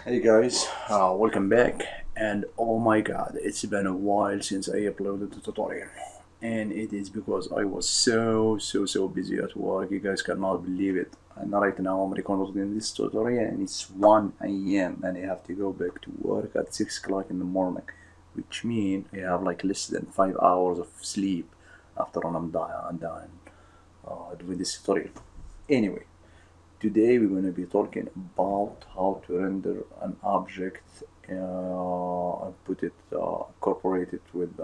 Hey guys, welcome back. And oh my god, it's been a while since I uploaded the tutorial. And it is because I was so busy at work. You guys cannot believe it. And right now I'm recording this tutorial and it's 1 a.m. and I have to go back to work at 6 o'clock in the morning. Which means I have like less than 5 hours of sleep after I'm done doing this tutorial. Anyway, today we're going to be talking about how to render an object and put it, incorporate it with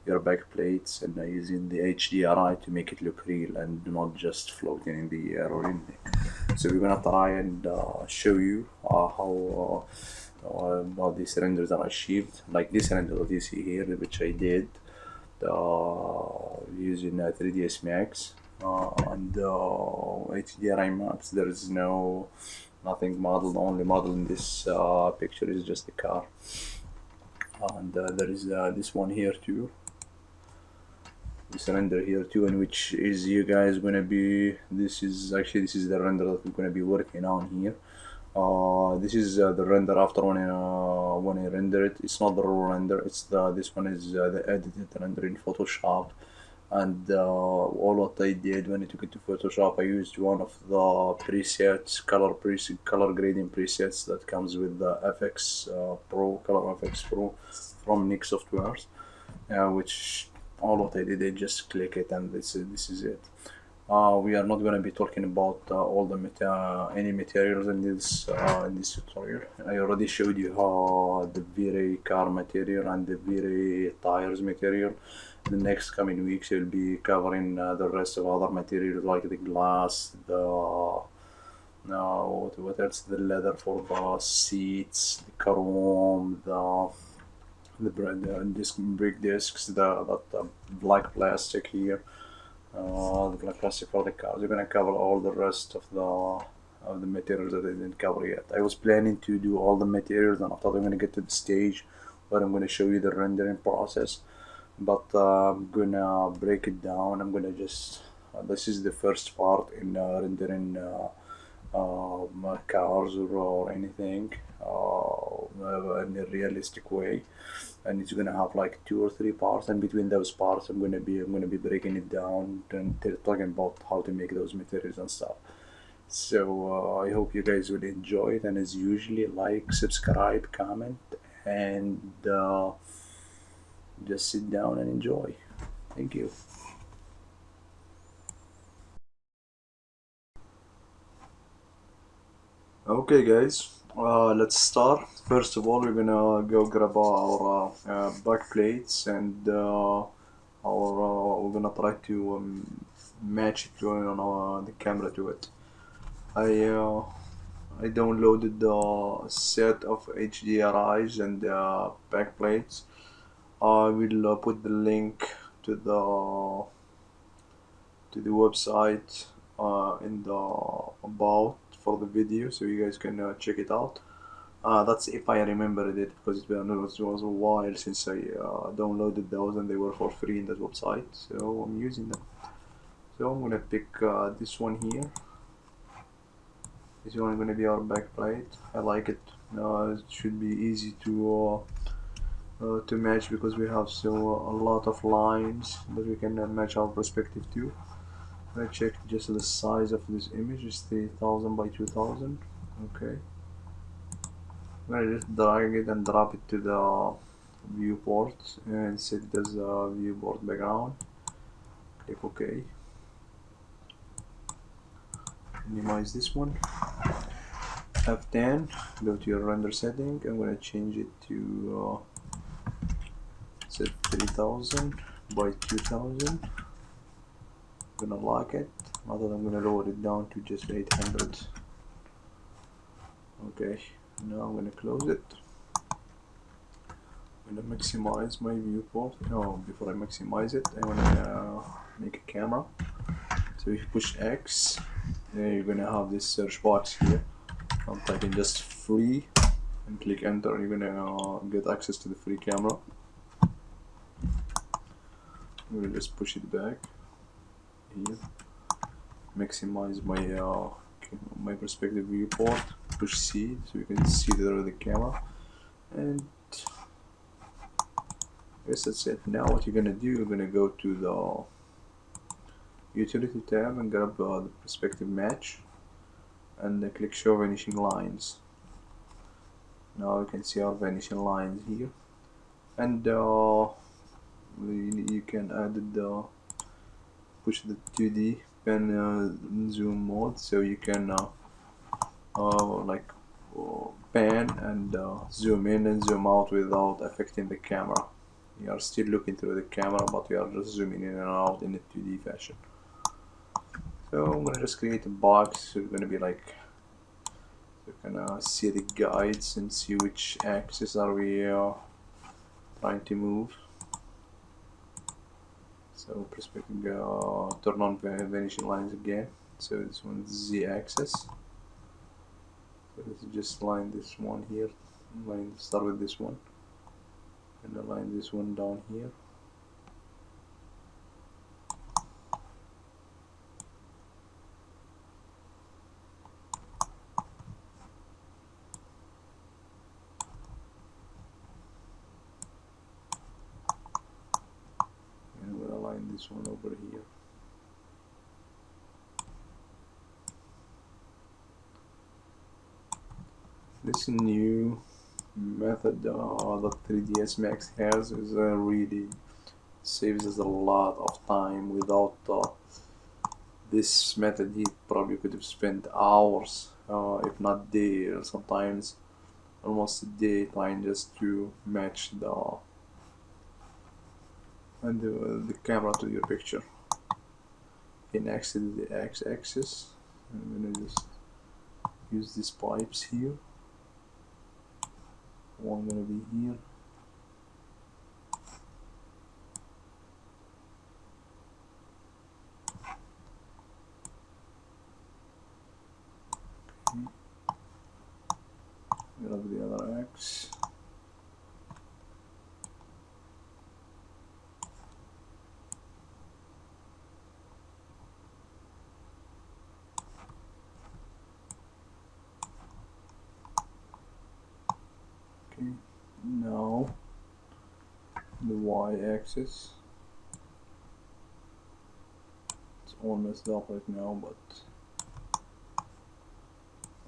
your backplates and using the HDRI to make it look real and not just floating in the air or anything. So we're going to try and show you how these renders are achieved. Like this render that you see here, which I did using 3dsmax and HDRI maps. There is nothing modeled. Only model in this picture is just the car, and there is this one here too. This render here too, in which is you guys gonna be. This is the render that we're gonna be working on here. This is the render after when I render it. It's not the raw render. It's this one is the edited render in Photoshop. And all what I did when I took it to Photoshop, I used one of the presets, color grading presets that comes with the FX Pro, Color FX Pro from Nick Softwares, which all what I did, I just click it and this is it. We are not going to be talking about all the any materials in this tutorial. I already showed you how the vray car material and the vray tires material. The next coming weeks we'll be covering the rest of other materials like the glass, the what else, the leather for the seats, the chrome, the disc brick discs, that black plastic here, the black plastic for the cars. We're gonna cover all the rest of the materials that I didn't cover yet. I was planning to do all the materials, and I thought I'm gonna get to the stage where I'm gonna show you the rendering process, but I'm gonna break it down. I'm gonna just this is the first part in rendering cars or anything in a realistic way, and it's gonna have like 2 or 3 parts, and between those parts I'm gonna be breaking it down and talking about how to make those materials and stuff. So I hope you guys will enjoy it, and as usually, like, subscribe, comment, and just sit down and enjoy. Thank you. Okay guys, let's start. First of all, we're gonna go grab our back plates, and we're gonna try to match it on the camera to it. I downloaded the set of HDRIs and back plates. I will put the link to the website in the about for the video, so you guys can check it out. That's if I remembered it, because it was a while since I downloaded those, and they were for free in that website, so I'm using them. So I'm gonna pick this one here. This one is gonna be our backplate. I like it. It should be easy to match, because we have a lot of lines that we can match our perspective to. I checked just the size of this image is 3000 by 2000. Okay, I'm gonna just drag it and drop it to the viewport and set it as a viewport background. Click OK. Minimize this one. F10. Go to your render setting. I'm gonna change it to set 3000 by 2000. I'm gonna lock it. Now that I'm gonna lower it down to just 800. Okay, now I'm gonna close it. I'm gonna maximize my viewport. No, before I maximize it, I wanna make a camera. So if you push X, then you're gonna have this search box here. I'm typing just free and click enter. You're gonna get access to the free camera. I'm gonna just push it back here, maximize my my perspective viewport, push C so you can see through the camera, and I guess that's it. Now what you're gonna do, you're gonna go to the utility tab and grab the perspective match and click show vanishing lines. Now you can see our vanishing lines here, and you can add the push the 2D pen zoom mode so you can pan and zoom in and zoom out without affecting the camera. You are still looking through the camera, but you are just zooming in and out in a 2D fashion. So I'm gonna just create a box. So it's gonna be like, you can see the guides and see which axis are we trying to move. So perspective, turn on vanishing lines again. So this one is Z-axis. So let's just line this one here. Start with this one, and align this one down here. And we'll align this one over here. This new method that 3dsmax has is really saves us a lot of time. Without this method, he probably could have spent hours, if not days, sometimes almost a day, trying just to match the camera to your picture. In actually the x-axis, I'm gonna just use these pipes here. One gonna be here. Okay. Grab the other X. Okay. Now the Y-axis. It's all messed up right now, but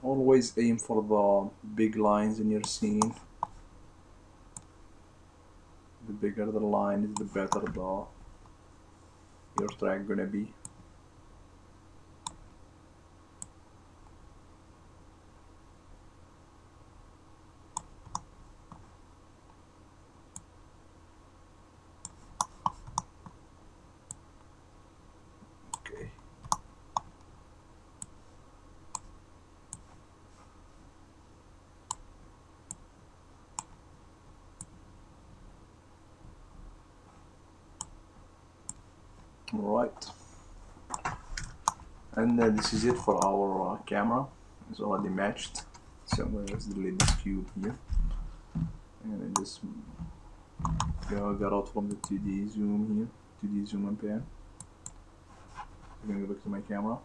always aim for the big lines in your scene. The bigger the line is, the better your track gonna be. Okay. Alright, and this is it for our camera. It's already matched, so I'm going to just delete this cube here, and I just got out from the 2D zoom here, 2D zoom and pan. I'm going to go back to my camera,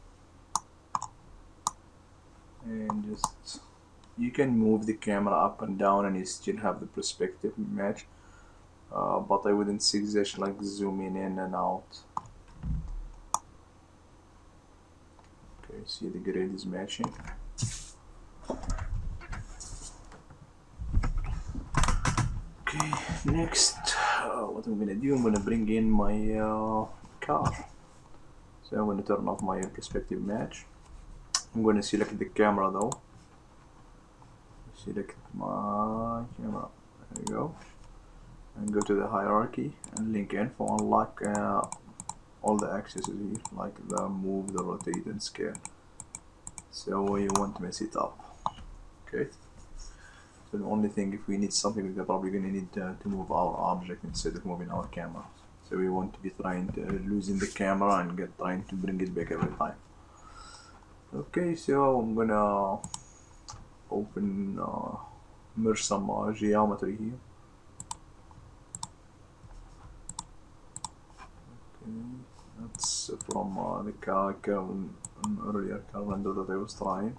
and just, you can move the camera up and down and you still have the perspective match, but I wouldn't suggest like zooming in and out. Okay, see the grid is matching. Okay, next, what I'm gonna do, I'm gonna bring in my car. So I'm gonna turn off my perspective match. I'm gonna select the camera though. Select my camera. There you go. And go to the hierarchy and link info. Unlock all the axes here, like the move, the rotate, and scale. So you won't mess it up. Okay. So the only thing, if we need something, we're probably gonna need to move our object instead of moving our camera. So we want to be trying to losing the camera and trying to bring it back every time. Okay, so I'm gonna open merge some geometry here. Okay, that's from the curve an earlier car render that I was trying.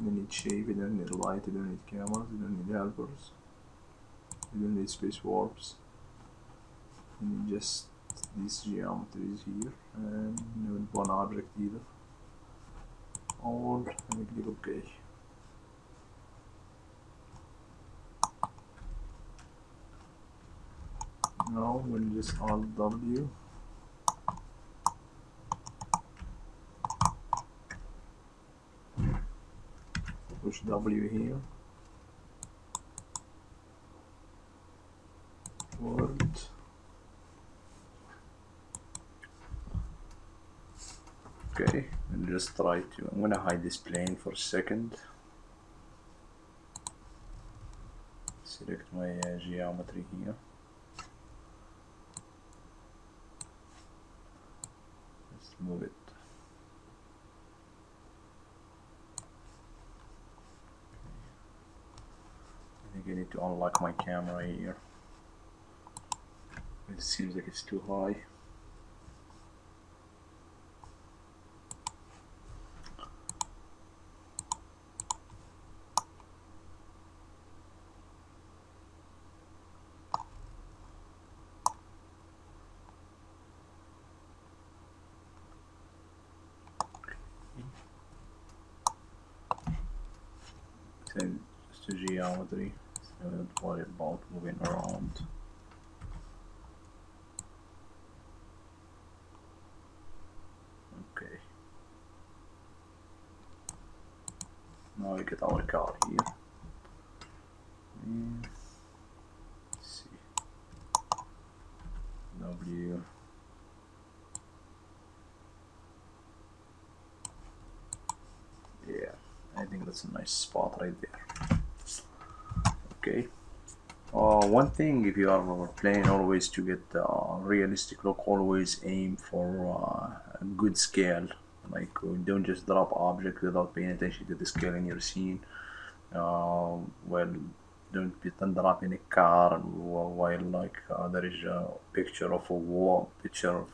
You don't need shape, you don't need light, you don't need cameras, you don't need helpers, you don't need space warps. You need just these geometries here, and you don't want object either. All and click OK. Now we'll just Alt W. Push W here. Word. Okay, and just try to. I'm gonna hide this plane for a second. Select my geometry here. Let's move it. I think I need to unlock my camera here. It seems like it's too high. Then just a geometry, so don't worry about moving around. Okay. Now we get our car here. Let's see. W. Yeah, I think that's a nice spot right there. Okay. One thing, if you are playing, always to get realistic look, always aim for a good scale. Like, don't just drop object without paying attention to the scale in your scene. Well, don't be dropping a car while like there is a picture of a wall, picture of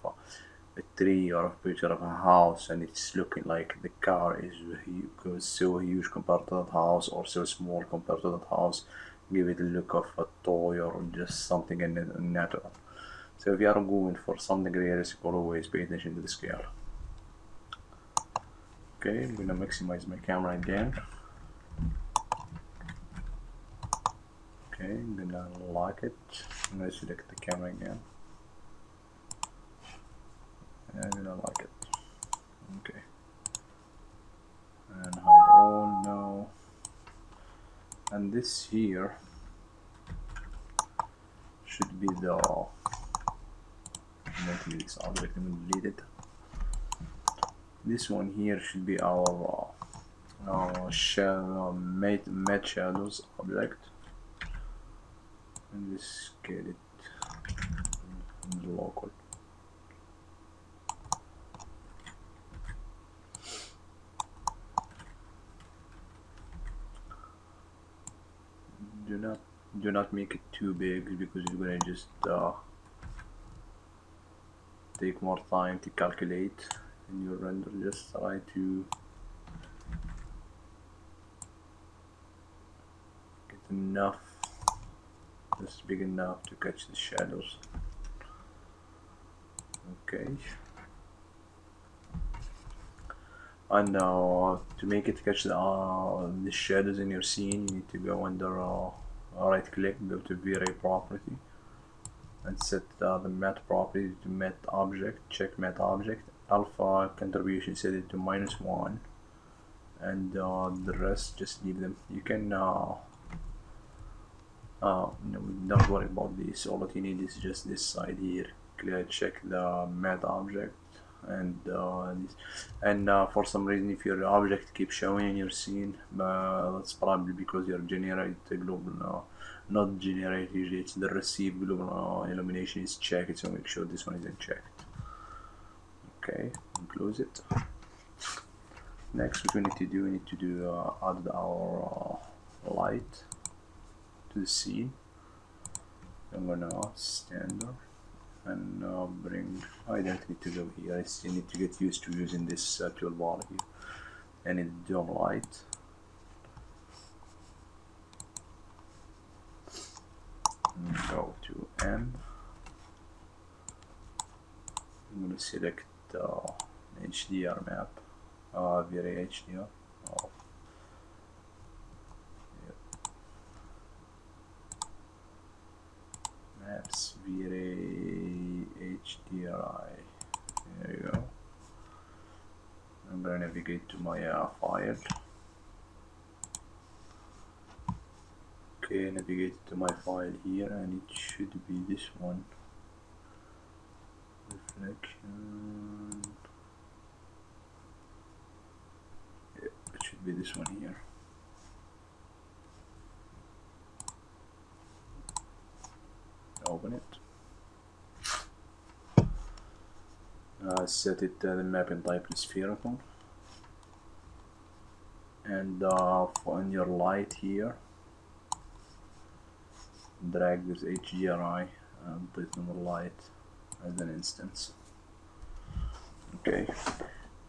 a tree, or a picture of a house, and it's looking like the car is so huge compared to that house, or so small compared to that house. Give it a look of a toy or just something in natural. So if you are going for something realistic, always pay attention to the scale. Okay, I'm gonna maximize my camera again. Okay, I'm gonna lock it. I'm gonna select the camera again. And I'm gonna lock it. Okay. And hide all, no. And this here should be the. I'm going to use this object, I'm going to delete it. This one here should be our shadow, matte shadows object. And just scale it in the local. Do not make it too big, because you're gonna just take more time to calculate in your render. Just try to get enough, just big enough to catch the shadows. Okay. And now to make it catch the shadows in your scene, you need to go under right click, go to vray property, and set the matte property to matte object. Check matte object, alpha contribution, set it to -1, and the rest just leave them. You can no, don't worry about this. All that you need is just this side here. Check the matte object, and for some reason, if your object keeps showing in your scene, that's probably because your generate global not generate, usually it's the receive global illumination is checked, so make sure this one isn't checked. Okay, and close it. Next, what we need to do, add our light to the scene. I'm gonna standard and bring. I don't need to go here. I still need to get used to using this toolbar here. I need dim light. And go to M. I'm going to select HDR map, vray HDR. Oh. Yep. Maps vray HDRI. There you go. I'm going to navigate to my file. Okay, navigate to my file here, and it should be this one. Reflection. Yeah, it should be this one here. Open it. Set it the mapping type is spherical, and on your light here, drag this HDRI and put it on the light as an instance. Okay,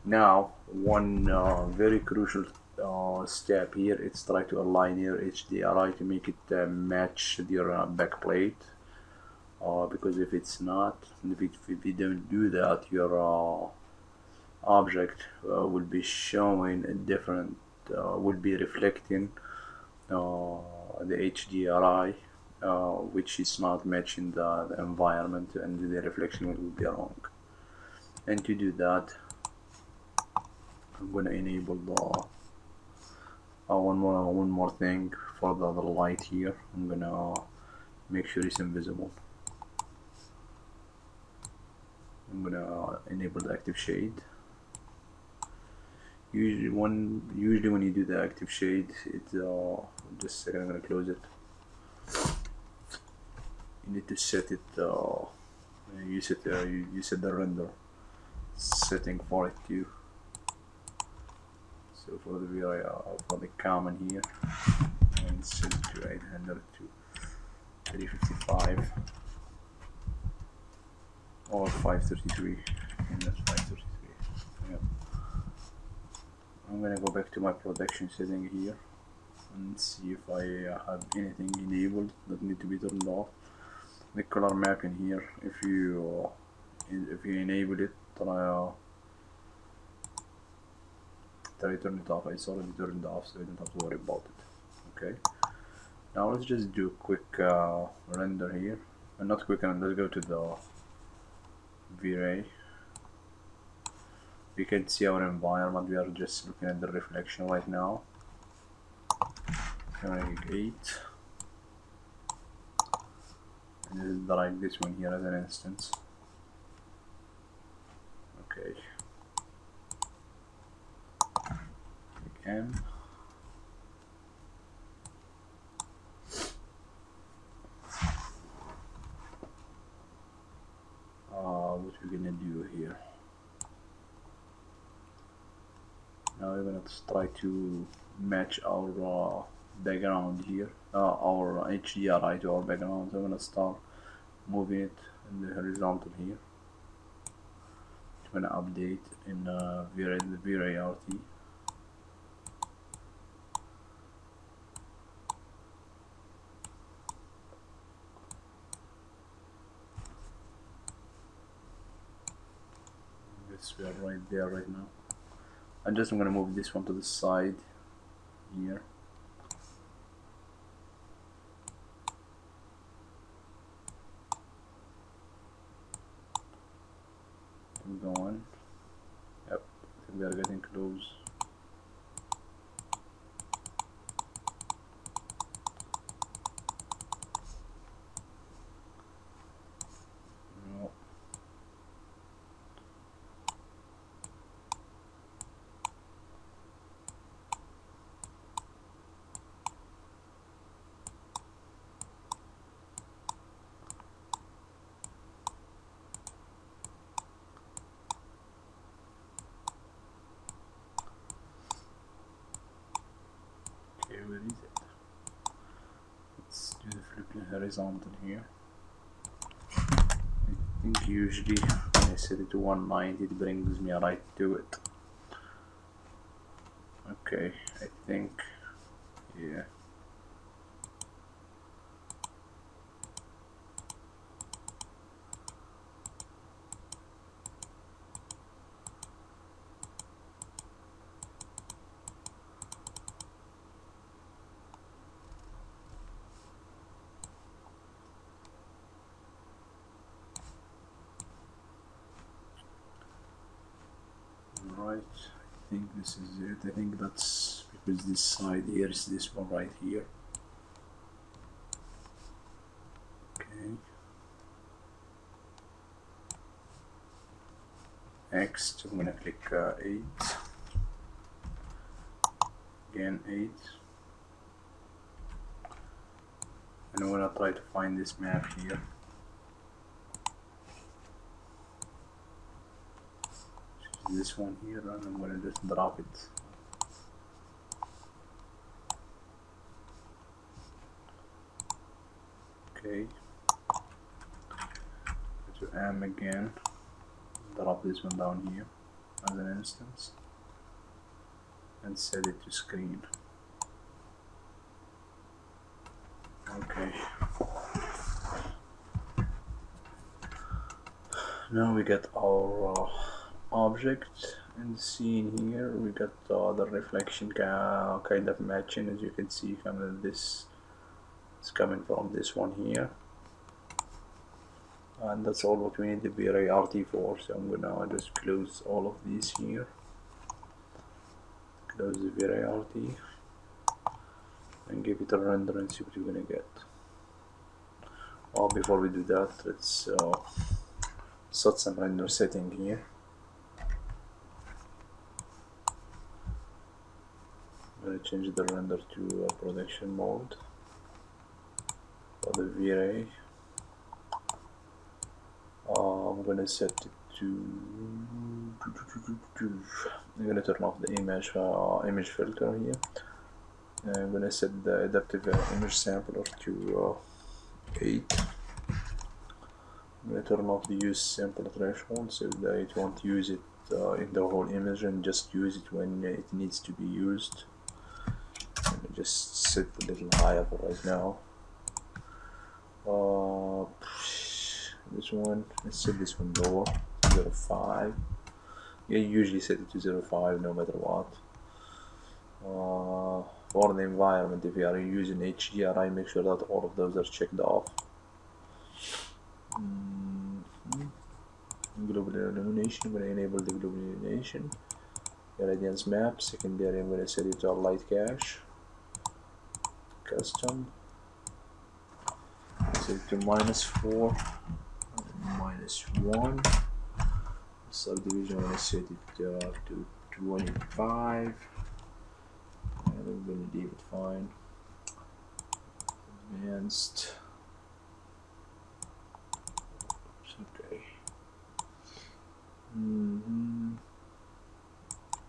now one very crucial step here, it's try to align your HDRI to make it match your backplate. Because if it's not, if you don't do that, your object will be showing a different, will be reflecting the HDRI, which is not matching the environment, and the reflection will be wrong. And to do that, I'm gonna enable the one more thing for the other light here. I'm gonna make sure it's invisible. I'm gonna enable the active shade. Usually when you do the active shade, it's just a second, I'm gonna close it. You need to set it. You set the render setting for it too. So for the vray, for the common here, and set it to 800 to 355. Or 533, and that's 533. Yep. I'm gonna go back to my production setting here and see if I have anything enabled that need to be turned off. The color mapping here, if you enable it, try turn it off. It's already turned off, so you don't have to worry about it. Okay. Now let's just do a quick render here, and not quick render. Let's go to the vray. We can see our environment. We are just looking at the reflection right now. I'm gonna make 8, and this is like this one here as an instance. Okay. Again. What we're gonna do here? Now we're gonna try to match our background here, our HDRI to our background. So I'm gonna start moving it in the horizontal here. I'm gonna update in the vray RT. We are right there right now. I'm gonna move this one to the side here. Keep going. Yep, I think we are getting close. Where is it? Let's do the flipping horizontal here. I think usually when I set it to 190 it brings me right to it. Okay, I think, yeah. Right, I think this is it. I think that's because this side here is this one right here. Okay. Next, I'm gonna click 8. Again 8. And I'm gonna try to find this map here. This one here, and I'm gonna just drop it. Okay. Go to M again. Drop this one down here as an instance, and set it to screen. Okay. Now we get our object in the scene here. We got the reflection kind of matching, as you can see. This is coming from this one here, and that's all what we need the vray RT for. So I'm gonna just close all of these here, close the vray RT, and give it a render and see what you're gonna get. Oh, before we do that, let's set some render setting here. I'm going to change the render to production mode for the vray. I'm going to set it to. I'm going to turn off the image filter here. I'm going to set the adaptive image sampler to 8. I'm going to turn off the use sample threshold so that it won't use it in the whole image, and just use it when it needs to be used. Let me just set a little higher for right now. This one, let's set this one lower, 0.5. You usually set it to 0.5 no matter what. For the environment, if you are using HDRI, make sure that all of those are checked off. Global illumination, I'm going to enable the global illumination. Radiance map, secondary, I'm going to set it to a light cache. Custom, set it to -4 and -1. Subdivision, I'm going to set it to 25, and I'm going to leave it fine. Advanced, okay.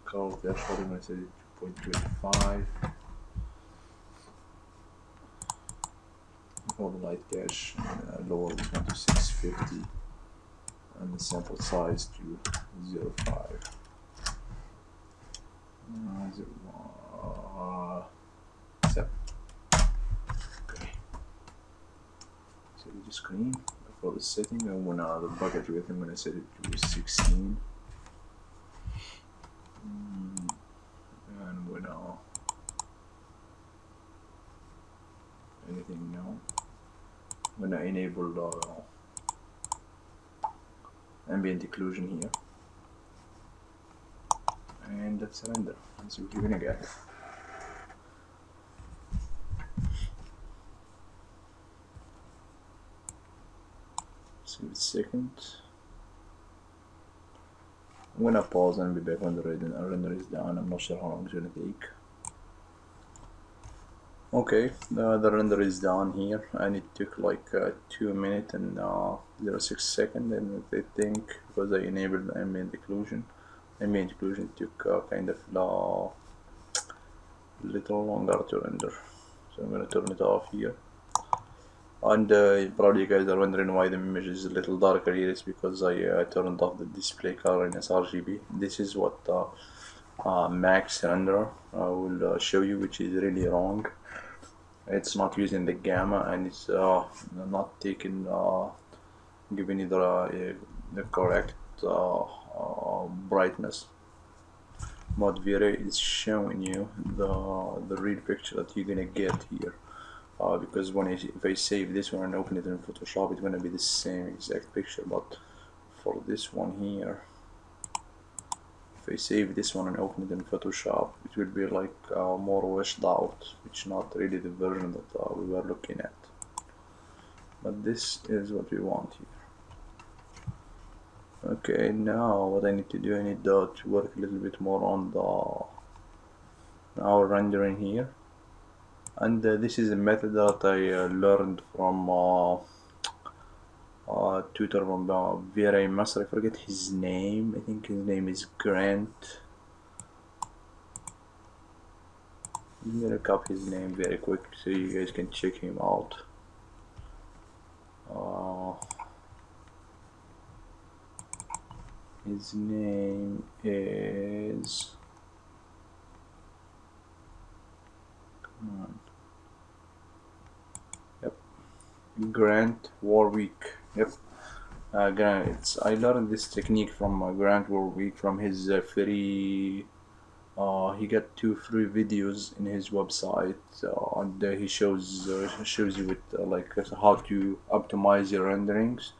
Color threshold, I'm going to set it to 2.25. For the light cache, lower this one to 650, and the sample size to 0.5. 7. Okay. Set it to screen. For the setting, I'm gonna the bucket width, I'm gonna set it to 16. And we're now anything now. I'm gonna enable ambient occlusion here, and let's render and see what you're gonna get. Let's give it a second. I'm gonna pause and be back when the render is done. I'm not sure how long it's gonna take. Okay, the render is done here, and it took like 2 minutes and 0.6 seconds, and I think because I enabled the ambient occlusion took kind of little longer to render. So I'm going to turn it off here, And probably you guys are wondering why the image is a little darker here. It's because I turned off the display color in sRGB. This is what Max render will show you, which is really wrong. It's not using the gamma, and it's not taking giving you the correct brightness. But vray is showing you the real picture that you're gonna get here. Because if I save this one and open it in Photoshop, it's gonna be the same exact picture. But for this one here, if I save this one and open it in Photoshop, it will be like more washed out, which is not really the version that we were looking at. But this is what we want here. Okay, now what I need to do, I need to work a little bit more on our rendering here. And this is a method that I learned from tutor from vray master. I forget his name. I think his name is Grant. I'm gonna copy his name very quick so you guys can check him out. His name is, come on, yep, Grant Warwick. Yep, Grant. I learned this technique from Grant Warwick from his free. He got 2 free videos in his website, and he shows you with like how to optimize your renderings,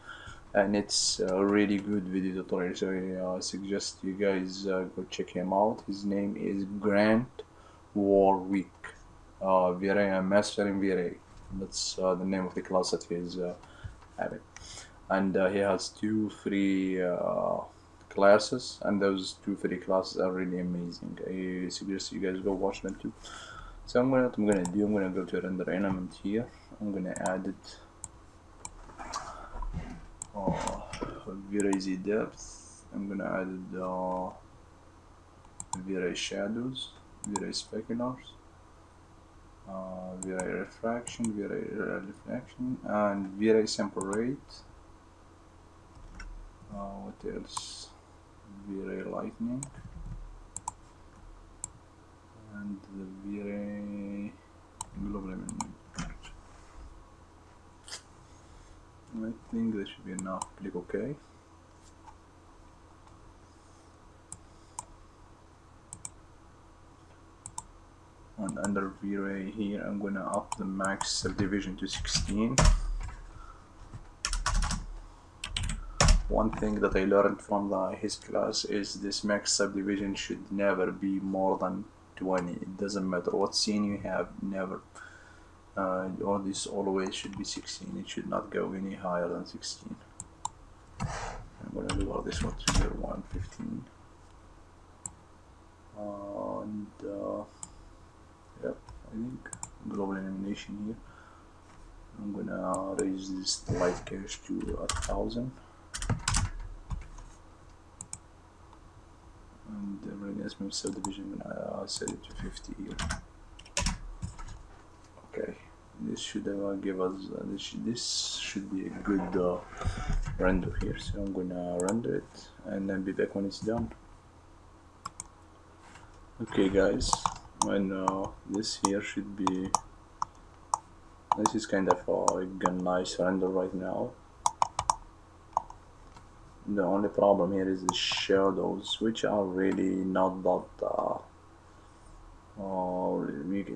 and it's a really good video tutorial. So I suggest you guys go check him out. His name is Grant Warwick. Vray, I'm mastering vray. That's the name of the class that he is having, and he has 2 free classes, and those 2 free classes are really amazing. I suggest you guys go watch them too. So I'm gonna go to render element here. I'm gonna add it. Vray depth. I'm gonna add vray shadows, vray speculars, vray refraction, and vray sample rate. What else? Vray lightning, and the vray global illumination. I think that should be enough. Click OK. And under vray here, I'm gonna up the max subdivision to 16. One thing that I learned from his class is this max subdivision should never be more than 20. It doesn't matter what scene you have, never. Or this always should be 16. It should not go any higher than 16. I'm gonna lower this one to 115. And yep, I think global illumination here. I'm gonna raise this light cache to 1000. And the radius max subdivision, I'm gonna set it to 50 here. Okay, this should give us this should be a good render here. So I'm gonna render it and then be back when it's done. Okay guys, and this here should be, this is kind of a nice render right now. The only problem here is the shadows, which are really not that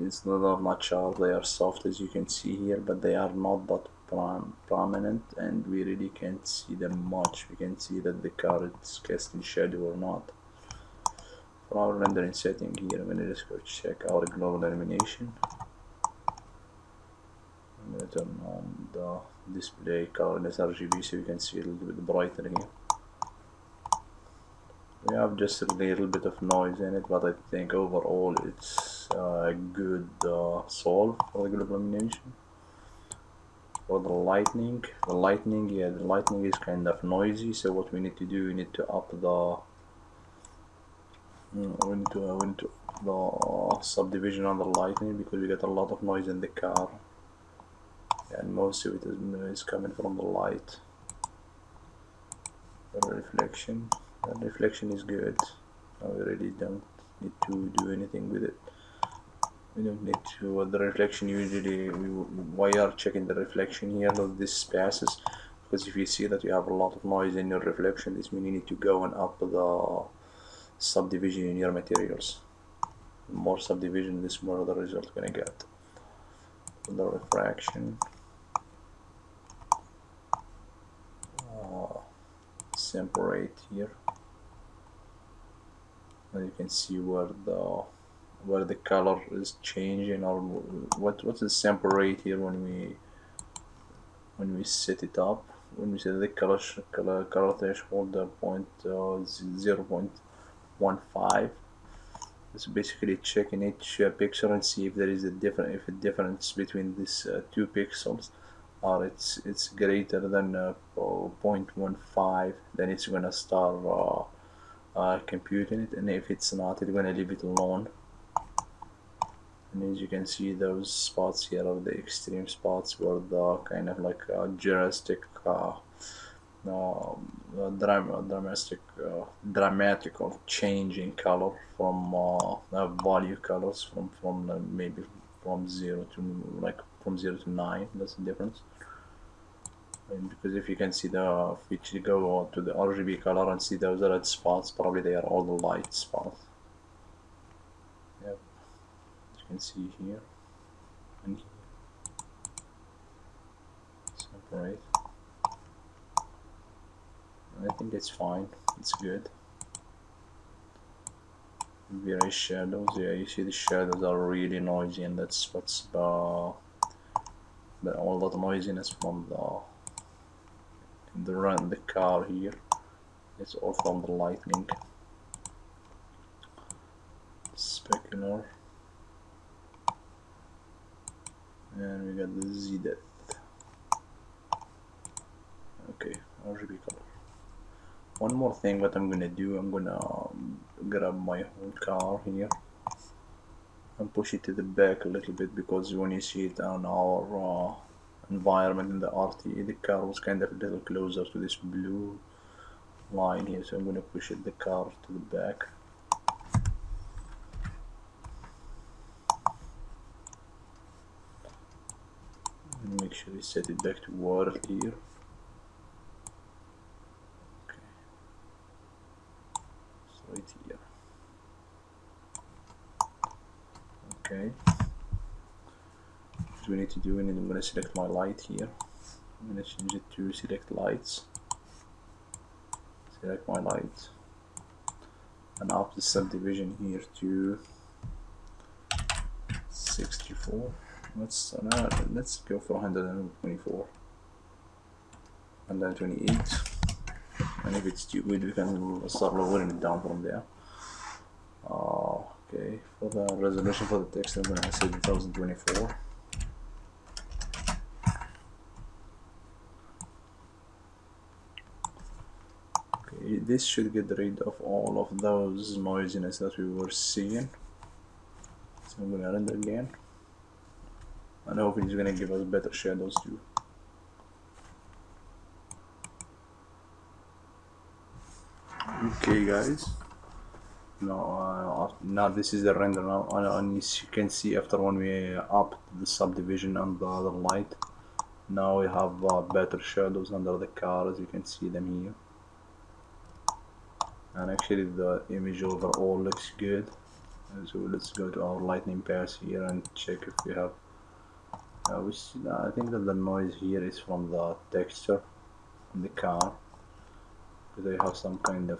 it's not that much sharp. They are soft, as you can see here, but they are not that prominent, and we really can't see them much. We can see that the car is casting shadow or not. For our rendering setting here, I'm gonna just go check our global illumination. I'm gonna turn on the display colorless RGB so you can see a little bit brighter here. We have just a little bit of noise in it, but I think overall it's a good solve for the global illumination. For the lightning, the lightning is kind of noisy. So what we need to do, we need to up the the subdivision on the lightning, because we get a lot of noise in the car. and most of it is coming from the light. The reflection is good. We really don't need to do anything with it. We don't need to. The reflection usually, why are checking the reflection here of these spaces? Because if you see that you have a lot of noise in your reflection, this means you need to go and up the subdivision in your materials. The more subdivision, this more the result you're gonna get. The refraction, sample rate here, and you can see where the color is changing, or what's the sample rate here when we set it up. When we set the color threshold, 0.15. It's basically checking each picture and see if there is a difference between these 2 pixels, or it's greater than 0.15. Then it's gonna start computing it, and if it's not, it's gonna leave it alone. And as you can see, those spots here are the extreme spots where the kind of like dramatic or change in color from value colors from maybe from 0 to 9. That's the difference. And because if you can see if you go to the RGB color and see those red spots, probably they are all the light spots. Yep. You can see here and here. Separate. I think it's fine. It's good. Vray shadows. Yeah, you see the shadows are really noisy, and that's what's all that noisiness from the car here. It's all from the lightning. Specular. And we got the Z depth. Okay, RGB color. One more thing what I'm gonna do, I'm gonna grab my whole car here and push it to the back a little bit, because when you see it on our environment in the RT, the car was kind of a little closer to this blue line here, so I'm gonna push the car to the back. And make sure you set it back to water here. Right here. Okay. What we need to do, and I'm going to select my light here. I'm going to change it to select lights. Select my light, and up the subdivision here to 64. Let's go for 124, 128. And if it's too good, we can start lowering it down from there. Okay, for the resolution for the text, I'm gonna say 1024. Okay, this should get rid of all of those noisiness that we were seeing. So I'm gonna render again, and hopefully it's gonna give us better shadows too. Okay guys, now this is the render now, and as you can see, after when we up the subdivision and the other light, now we have better shadows under the car, as you can see them here. And actually the image overall looks good. So let's go to our lightning pass here and check if we have I think that the noise here is from the texture in the car, because they have some kind of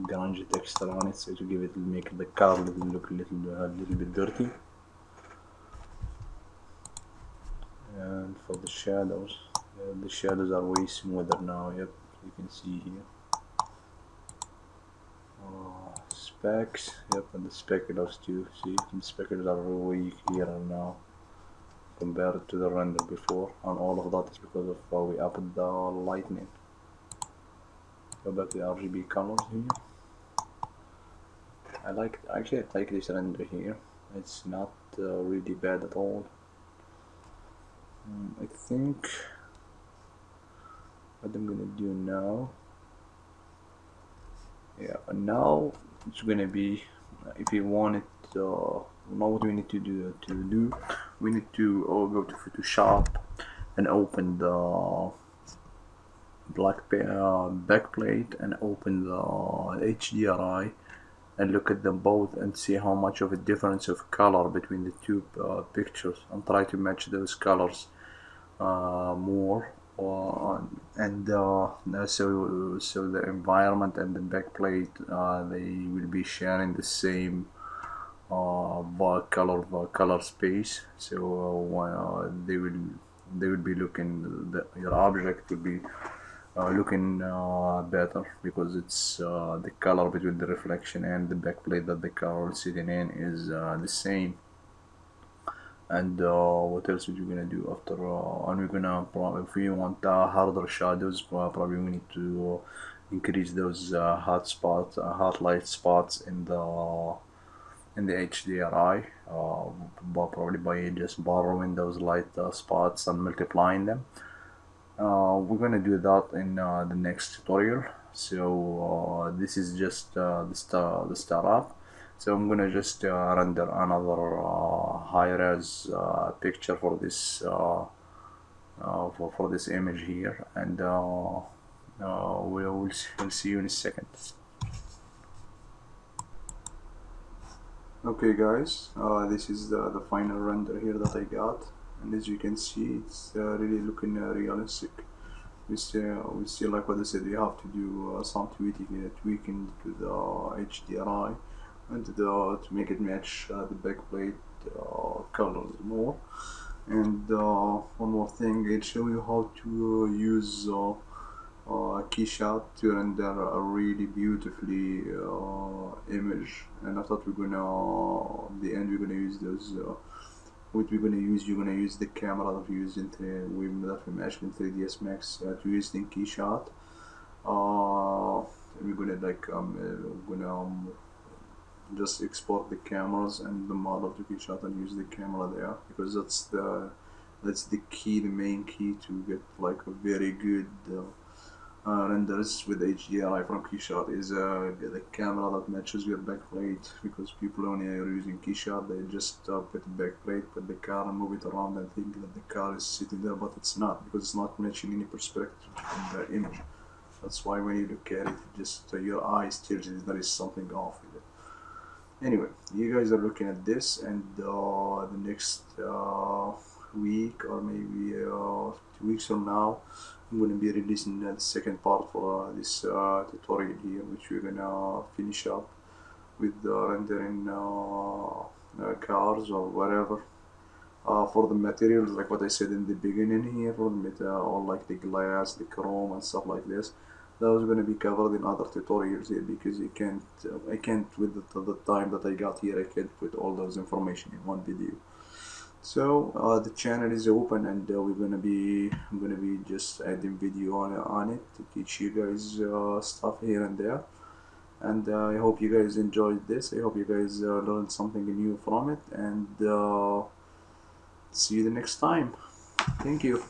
grunge texture on it, so to make the car look a little bit dirty. And for the shadows are way smoother now. Yep, you can see here. Specs, yep, and the speculars too. See, the speculars are way clearer now compared to the render before, and all of that is because of how we upped the lightning. Go back to the RGB colors here. I like this render here. It's not really bad at all. I think what I'm gonna do now, yeah, now it's gonna be, if you want it, now what we need to do, we need to go to Photoshop and open the backplate and open the HDRI and look at them both and see how much of a difference of color between the two pictures, and try to match those colors more, so the environment and the backplate, they will be sharing the same color space. So they will be looking, your object will be looking better, because it's the color between the reflection and the backplate that the car is sitting in is the same. And what else are you gonna do after? And we're gonna if we want harder shadows, probably we need to increase those hot light spots in the HDRI, probably by just borrowing those light spots and multiplying them. We're gonna do that in the next tutorial. So this is just the startup. So I'm gonna just render another high-res picture for this for this image here, and we'll see you in a second. Okay guys, this is the final render here that I got, and as you can see, it's really looking realistic. We see like what I said, you have to do some tweaking to the HDRI and to make it match the backplate colors more. And one more thing, I'll show you how to use KeyShot to render a really beautifully image. And I thought we're gonna, at the end, we're gonna use those. What we're gonna use, you're gonna use the camera that we used in we matched in 3dsmax to use in KeyShot. We're gonna just export the cameras and the model to KeyShot and use the camera there, because that's the key, the main key to get like a very good renders with HDRI from KeyShot is the camera that matches your backplate. Because people only are using KeyShot, they just put the backplate, put the car and move it around and think that the car is sitting there, but it's not, because it's not matching any perspective in the image. That's why when you look at it, just your eyes tells you there is something off with it. Anyway, you guys are looking at this, and the next week, or maybe 2 weeks from now, I'm going to be releasing the second part for this tutorial here, which we're gonna finish up with rendering cars or whatever. For the materials, like what I said in the beginning here, for the all like the glass, the chrome and stuff like this, those are going to be covered in other tutorials here, because I can't with the time that I got here, I can't put all those information in one video. So the channel is open, and I'm gonna be just adding video on it to teach you guys stuff here and there. And I hope you guys enjoyed this. I hope you guys learned something new from it, and see you the next time. Thank you.